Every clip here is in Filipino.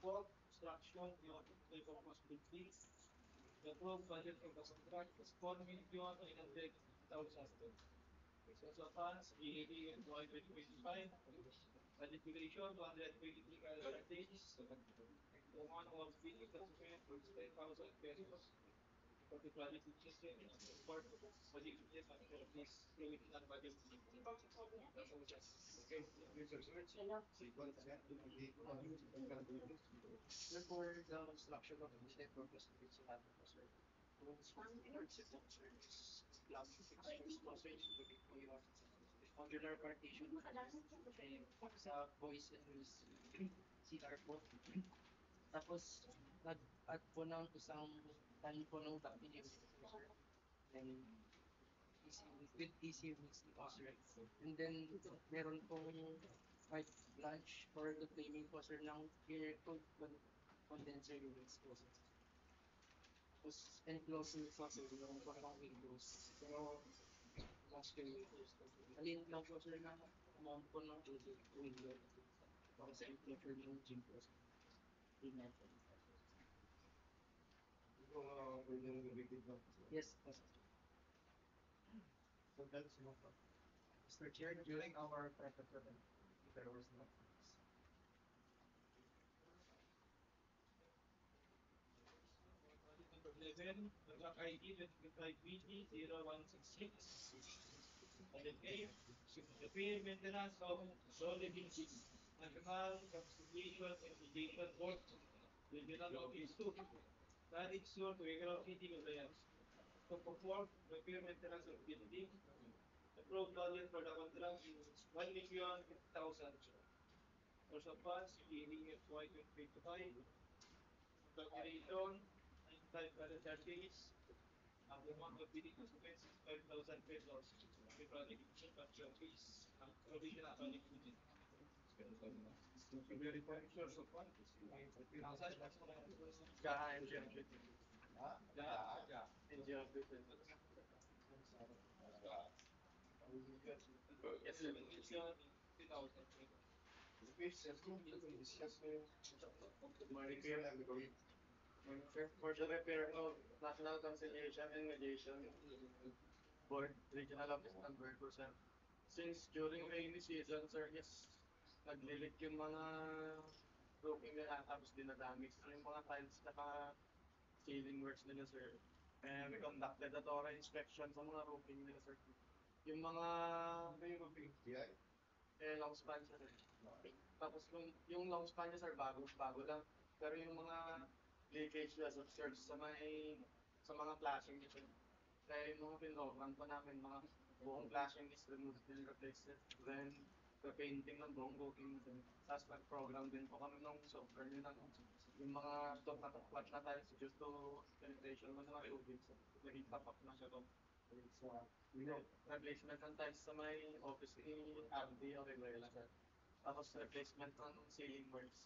work, construction, beyond the possibility. The approved budget for the contract is 4,900,000. Source of funds, EAD and 2025. Budget duration, 223 calendar days. The amount of fee consumed is 10,000 pesos. For the project system, support for the immediate after this provisional budget. Okay, therefore, the construction of this network is sir. Modular partition sa voice and CR po. Tapos, nag-add po ng isang time po ng WM. Then, with easy mix po sir. And then, meron pong right lunch for the flaming po sir ng air condenser units po sir. Tapos, enclosing po sir yung parang windows. Pero, master windows po sir. Alin lang po sir na amount po ng window. Para sa enclosure ng gym po sir. Yes, sir. So that's no problem. Mr. Chair, during our private event, there was no funds. Number 11, contract ID 25BT0166. Audit A, repair maintenance of solid National Constitution Education Board, Regional Office 2, Tarik Sur, Regular City, Cagayan. To perform repair maintenance of building, approved budget for the contract is 1,050,000. Source of funds, beginning FY 2025. Calculation, 95 charges. Ang amount of bidding expense is 5,000 pesos. The project fees, provisional project budget. Verify source of funds. Ja, NGL. Ja, NGL. Yes, 50,000. For the repair of National Conciliation and Mediation Board, Regional Office Number 2, since during rainy season, sir, yes, naglilik yung mga roofing nila tapos dinadamage yung mga tiles na ceiling works nila, sir. And we conducted a thorough inspection sa mga roofing nila, sir. Yung mga roofing, long span, sir. Tapos yung long span niya, sir, bago lang. Pero yung mga leakage was observed sa mga flashing niya, sir. Kaya yung mga pinrogram pa namin, mga buong flashing is removed and replaced, sir. Then, painting ng buong booking natin. Tapos nag-program din po kami ng software nyo ng yung mga top na top-flat na tiles due to penetration ng mga tubig. So, naging top-up na siya doon. So, replacement ng tiles sa may office ni RD o Rivera, sir. Tapos replacement ng ceiling works.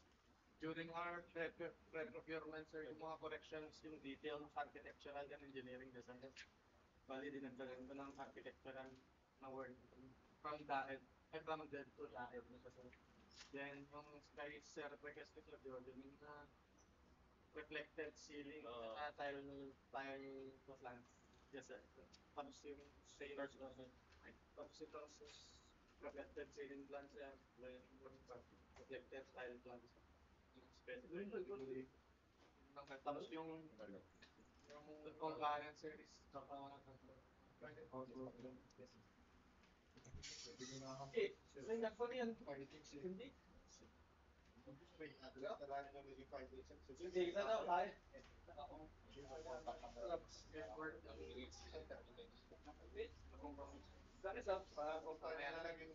During our pre-procurement, sir, yung mga corrections, yung detailed architectural and engineering design, bali dinagdagan ko ng architectural na word from DAED, from DED to DAED na siya, sir. Then, yung sky, sir, request ni Sir Jordan, yung reflected ceiling, tile plan. Yes, sir. Tapos yung sailors na, sir. Tapos ito, reflected ceiling plan, sir. Reflected tile plan, sir. Specifically. Tapos yung compliance service, may nagpo yan. Hindi. Hindi ka daw, ay. Bakit sa kumpanya na lang yung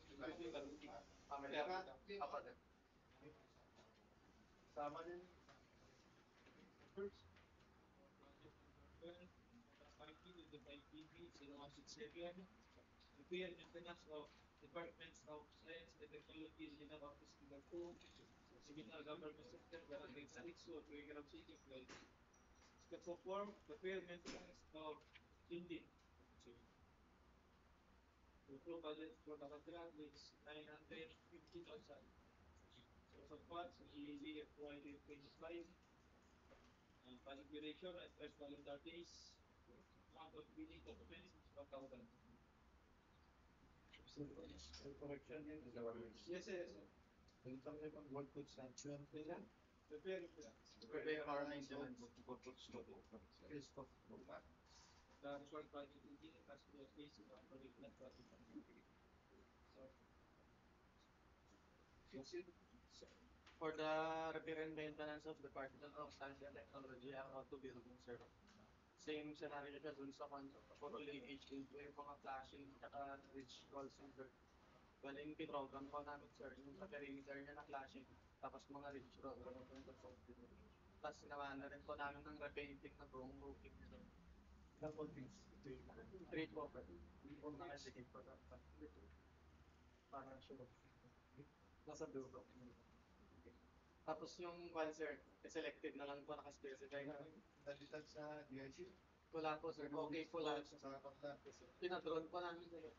sama din. First, project number 12, with the 5PB0167, repair and maintenance of departments of science and technology, Regional Office number 2, Regional Government Center, Barangay Sarikso, Tuigarang City, Step 4, repair and maintenance of building. The total budget for the contract is 950,000. So funds, GAV FY 2025, configuration at first calendar days, amount of billing documents is 1,000. Correction yun. Yes, yes, sir. What good sanction? Prepare. Prepare our maintenance. Christoph. The required project engineer has to face the original project. For the repair and maintenance of Department of Science and Technology, ang auto building, sir. Same scenario siya dun sa for HQ, yung mga flashing at reach call center. Well, yung program ko namin, sir, yung sa perimeter niya na flashing, tapos mga reach program ko yung tapos naman na rin po namin ng repainting na buong roofing nito. Double things. Three po, sir. Hindi po nakasigit po. Para sure. Nasa dulo. Tapos yung concert, selected na lang po nakaspecify na. Nalitan sa DIC. Wala po, sir. Okay po lahat. Sa kapatid. Pinadrone po namin sir.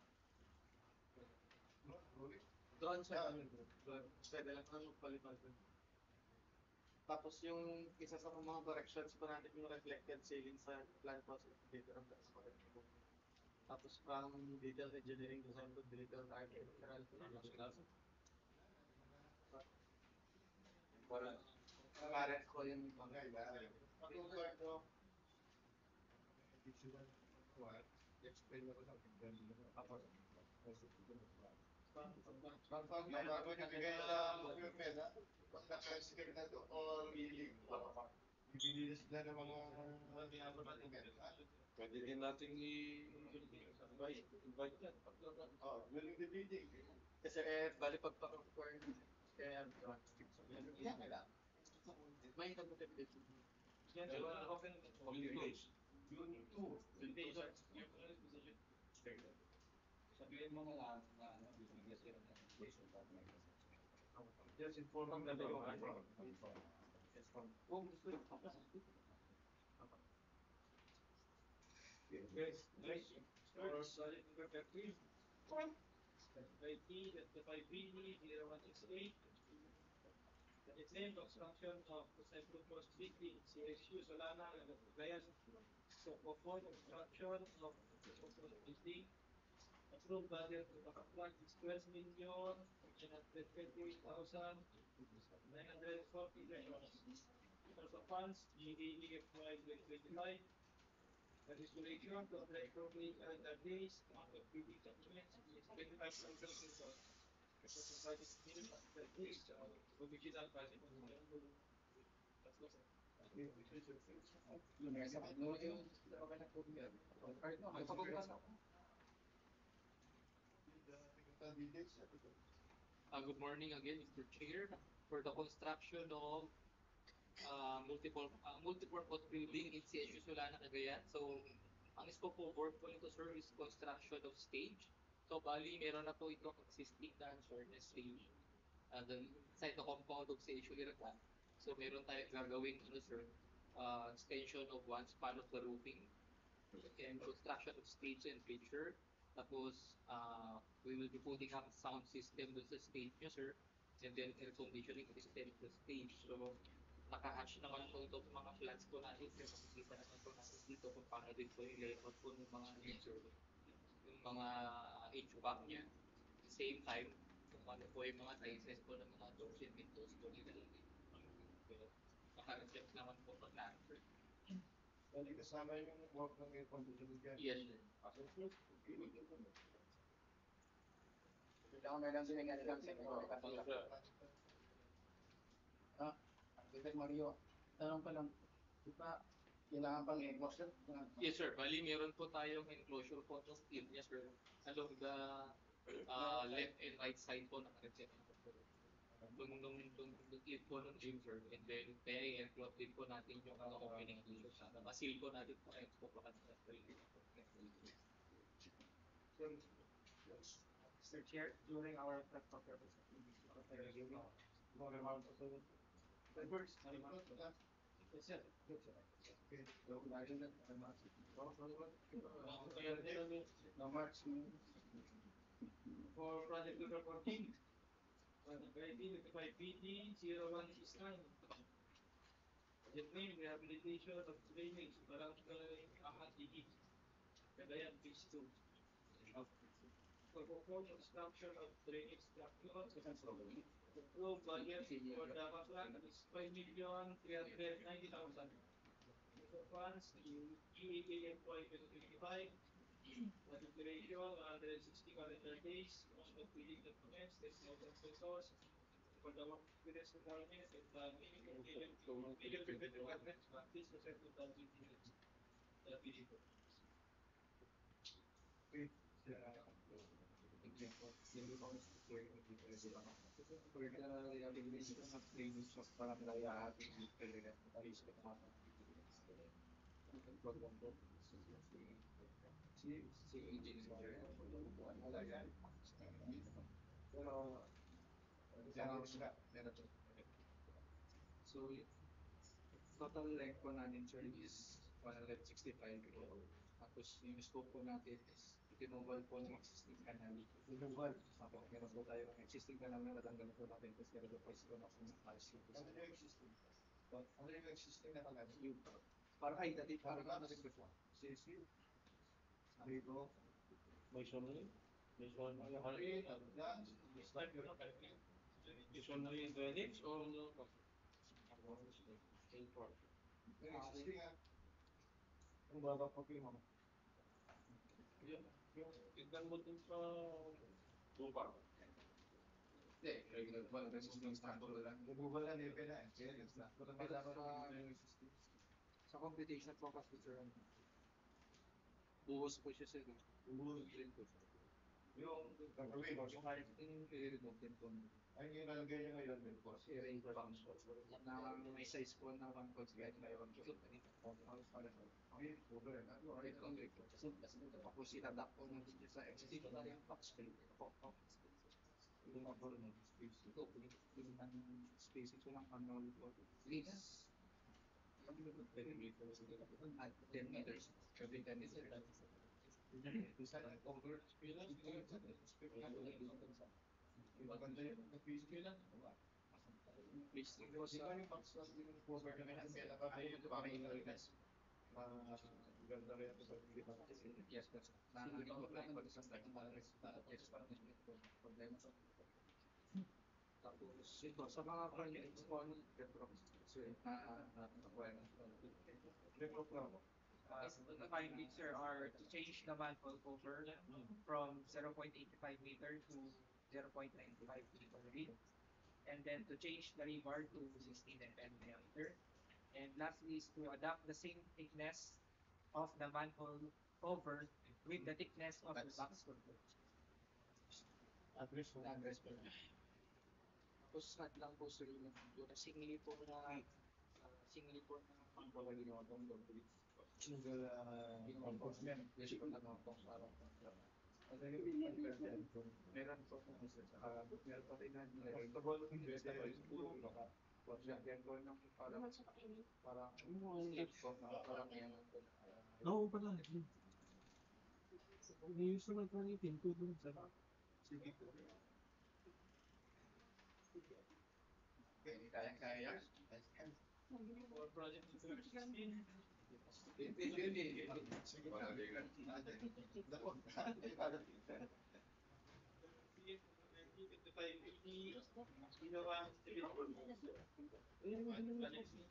Drone siya. Drone. Pwede lang po magpalipad. Tapos yung isa sa mga corrections po natin yung reflected ceiling sa plan po dito ng correction. Tapos from detailed engineering design to detailed architectural current ko yung Explain ako sa Apo. Bago nyo bigay na pera, naka-skip na to or bibili sila ng mga Pwede din natin invite yan. building the building. Kasi bali pagpa-require kaya may nagpapit Yan, okay naman. June 2. Sabihin mo na lang na bibigyan sila ng application para may just inform them that yung kung gusto yung Yes, nice. Start solid number 13. IP at the 5BD 0168. Its name construction of the Central Coast City, CSU Solana, Gayan. So, for construction of the Central Coast City, approved budget of the contract is 12,928,940 Source of funds, GAE FY 2025. Registration to apply appropriate calendar days, amount of bidding documents is 25,000 pesos. Source of budget is original budget. That's what's Good morning again, Mr. Chair. For the construction of multi-purpose building in CSU Solana, Cagayan. So, ang scope of work po nito, sir, is construction of stage. So, bali, meron na po ito existing dancer na stage. Then, inside the compound of CSU Iracan. So, meron tayong gagawin, sir, extension of one span of the roofing and construction of stage and picture. Tapos, we will be putting up sound system dun sa stage nyo, sir. And then, air conditioning system sa stage. So, naka-hatch naman po ito mga plans po natin. Sir, makikita naman po natin dito kung paano din po yung layout po ng mga user. Yung mga HVAC niya. At the same time, kung ano po yung mga sizes po ng mga doors and windows po nila. Naka-reflect naman po pag lahat, sir. Hindi kasama yung work ng air conditioning dyan. Yes, sir. Kailangan na lang sila ng alam sa David Mario, tanong ka lang, di ba kailangan pang enclosure? Yes, sir. Bali, meron po tayong enclosure po ng steel niya, sir. Along the left and right side po naka-reset na po. Nung lift po ng gym, sir. And then, kaya i-enclose din po natin yung opening dito. Masil po natin po ay po pa Mr. Chair, during our press conference, first, Yes, sir. Okay, so imagine that. No March, For project number 14, Guide 55PD 0169. Project name, Rehabilitation of Drainage, Barangay Ahad Digi, Cagayan, Phase 2. For perform construction of drainage structures, approved budget for the contract is 5,390,000. Use of funds, EAA employee 2025, budget duration 160 calendar days, most of bidding documents, 10,000 pesos. For the work experience requirement and legal requirements, please present to the bidding. For the rehabilitation of drainage of Barangay Ahati, si engineer. Wala yan. Pero, so, total length po natin, sir, is 165 kilo. Tapos, yung scope po natin is removal po ng existing canal. Removal. Tapos, meron po tayo ng existing canal na natanggal po natin. Tapos, meron po ito na kung nakalisin. Ano yung existing? Ano yung existing na kanal? Yung, para ay, dati, para natin po. CC? Dito? May sumunod. May sumunod. Okay, yan. Missionary drainage or Yung existing ah. ang baba pa mo? Yung tignan mo dun sa lupa. Hindi, regular po. Resisting structure lang. Google na level na. Serious na. Pero sa computation po kasi, sir, buhos po siya, sir. Buhos din po siya. Yung gagawin mo, yung height. Yung i-remove din po. Ay, yung nalagay niya ngayon din po. Si Ray Bangs po. Na may size po na 1 point guide ngayon. Okay, over. Right concrete po. Tapos sinadap po ng dito sa existing na yung box plate. Yung mabor mo. Ito po yung spacing ko ng ano po. Please. At 10 meters. Every 10 meters. Isa na over. Maganda yun. Nag-face ko lang. Please. Di ba yung box na yung cover na may nasela pa kayo ito pa kayo naligas? Ganda rin ito sa pilihan. Yes, that's na isang time para yes, para problema sa tapos ito sa mga projects po sir The findings, sir, are to change the manhole cover from 0.85 meter to 0.95 meter width, and then to change the rebar to 16 and 10 diameter. And lastly is to adapt the same thickness of the manhole cover with the thickness of the box cover. Address mo. address po. Tapos add lang po sir yung singly po na pang-provide yung mga Single enforcement. yes po na mga pang parang Ano yung meron po meron pa rin na investable po yan po ng parang slip po na parang yan Oo pala. Ni-use naman ko yung pinto dun sa sige po. kaya For project number 16, Sige pa. Dako. 5580, ginawa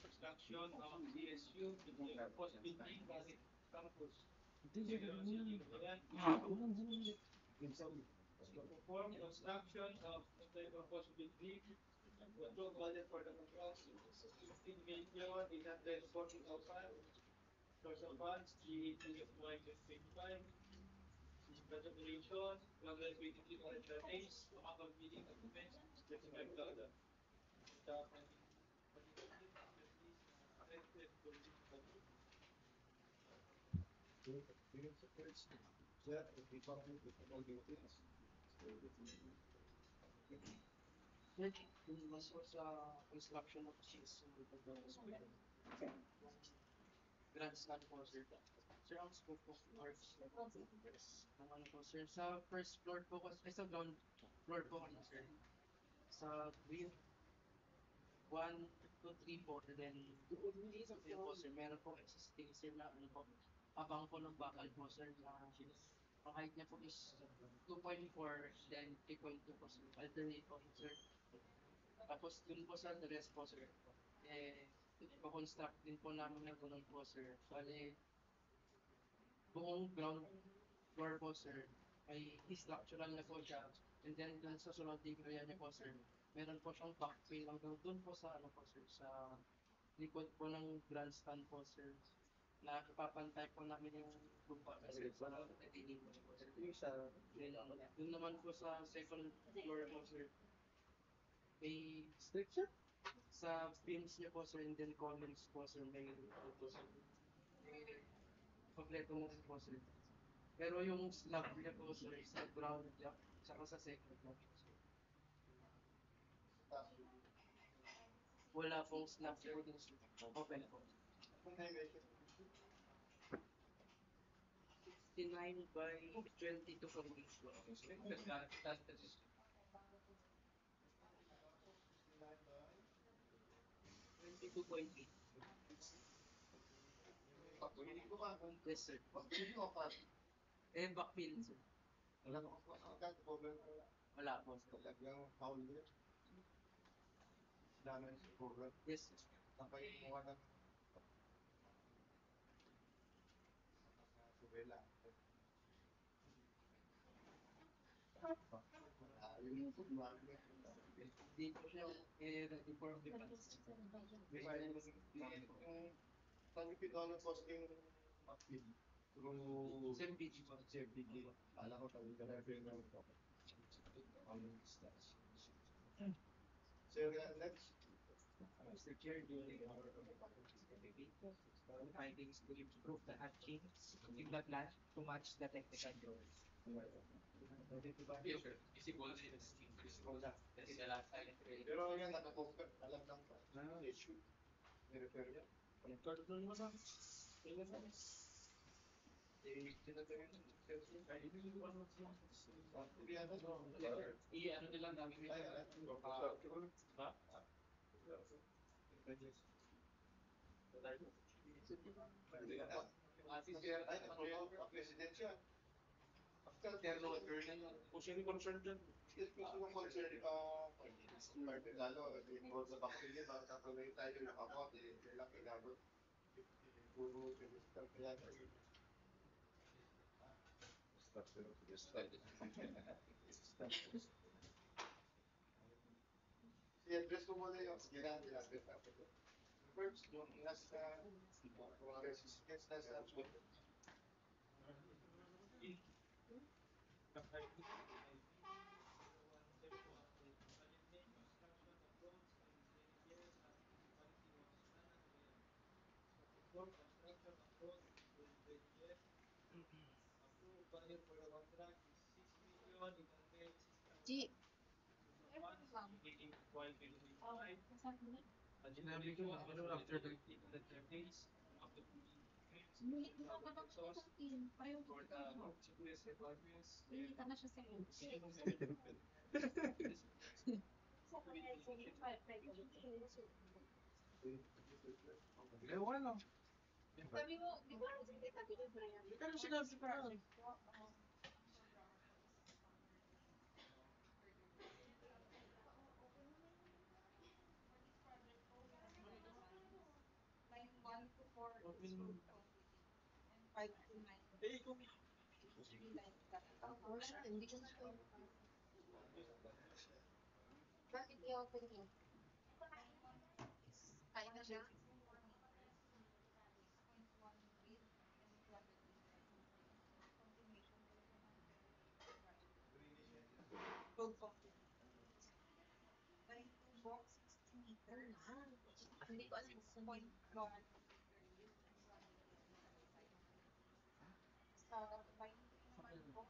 construction of CSU, post building, basic campus. Perform construction of post building, total budget for the contract, 15,840,000. Source of funds, GAT of 25. Budget duration, 123 calendar days, amount of bidding documents, 35,000. Mas sa construction of cheese grand stand po sir. Sir, ang scope of works ng ano po sir, sa first floor po kasi sa ground floor po ano sir. Sa green, 1, 2, 3 po, and then, yun po sir, meron po existing sir na ano po, abang po ng bakal po sir, na ang height niya po is 2.4, then 3.2 po sir, alternate po sir. Tapos dun po sa the rest po sir, eh, construct din po namin ng ganun po sir. Bale, buong ground floor po sir, may structural na po siya. And then dun sa surrounding area niya po sir, meron po siyang backfill hanggang dun po sa ano po sir, sa likod po ng grandstand po sir, na ipapantay po namin yung lupa kasi para retaining po siya po sir. Then dun naman po sa second floor po sir, may sa beams niya po sir, and then columns po sir, may ano po sir, may kompleto mo po sir. Pero yung slab niya po sir, sa ground block, tsaka sa second block po sir. Wala pong slab sir, open po. Kung dimension, 69 by 22 po each po. 22.8. pag-ulit ko ka, kung Yes sir. pag-ulit ko ka, Eh, backfill sir. wala ko agad, problem ko wala. Wala po sir. Talagang foul yun. Namin sa program. Yes sir. Tapay mo ng subela. Yung football, Hindi po siya ready for defense. yung pag-ipit ng posting through Same page po. CFDG. Alam ko tawag ka na rin ng Sir, next. Mr. Chair, during our findings to improve the hatchings in the plan to match the technical drawings. Yes, sir. Visible na yun. Visible na. Kasi the last time, Pero yan, nakakover. Alam lang ko. Issue. Ni-refer yan. i-ano nila namin. Ba? Presidential. After Terno, kung sino yung concern dyan. lalo, involved sa bacteria, baka katuloy tayo nakakot, kailang inabot. Puro chemical, kaya i-address ko muna yung ginagawa natin. First, yung nasa resistance nasa Construction of road with JDF. Approved budget for the contract is 6,806,000. Funds while building five. Sinabi ko, ano, after the days, after the exhaust for the CPS requirements. ewan lang. Sabi mo, di ba hindi tabi ni Brian? Pero sinabi ko na. Line 1 to 4 is road completed. And 5 to 9 Eh, kung three lines lang. Hindi ko na kayo. Bakit i-open yun? Line 1 is kaya na siya? 4 meters. Is point 1 width and 200 meters. Continuation there is naman pero project. Road completed. Line 2 box 60 meters. Hindi ko alam kung point 1 meter width and 200 meters on the side. Sa line 3 naman po,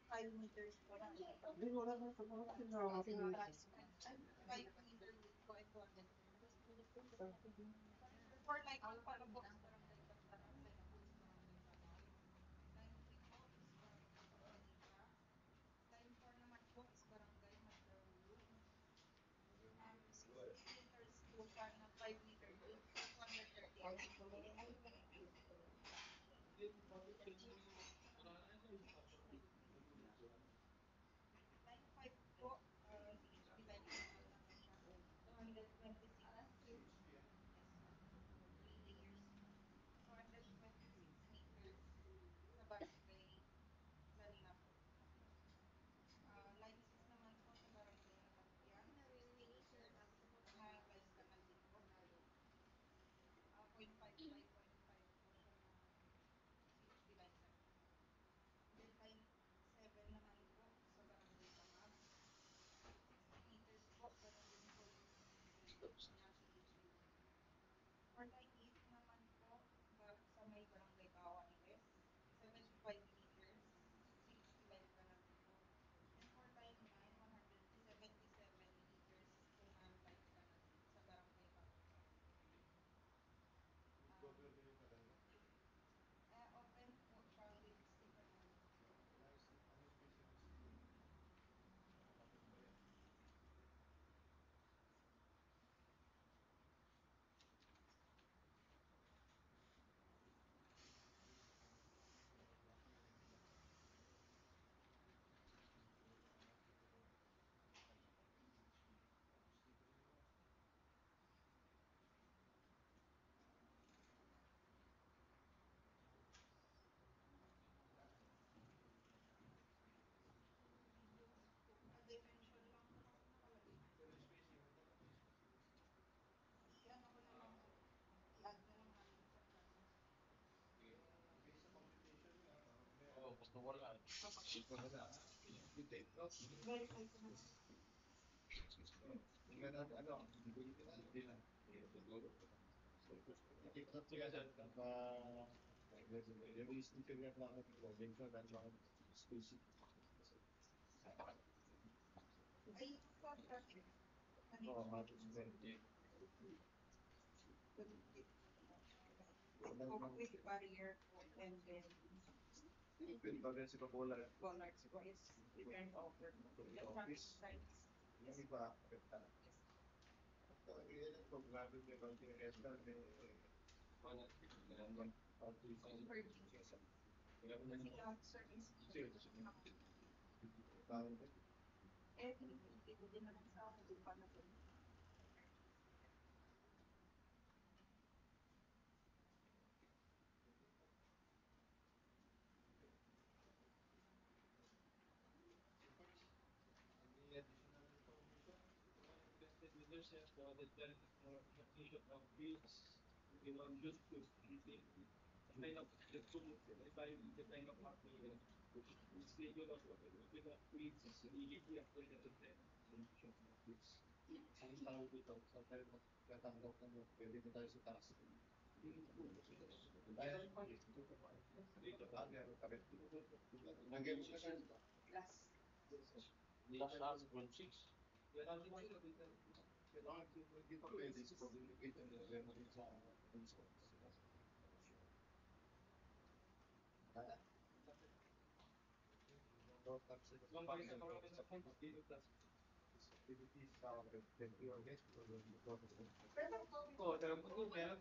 5 meters po lang. hindi ko alam kung ano Plus 5 meter width po and 200 meters. For line 1 para po is Barangay Bantaran. Line 2 is Barangay Banoy. Line 3 po is Barangay Organita. Line 4 naman po is Barangay Madrau. Verify ko na. Ay, contract. With barrier and then Bollards twice different offer. Just size. Sila service. Eh, ito din naman sa lupa na to. Invested users have provided them application of fields they want use to kind of the tool define the kind of application. The schedule of open up fields immediately after the event. Ang tawag dito, sa tayo magtatanggap ng pwede na tayo sa taas. Nag-games ka sir? Plus. Last house, 1-6. Dito pwede sa communicate and level din sa Oh, pero kung meron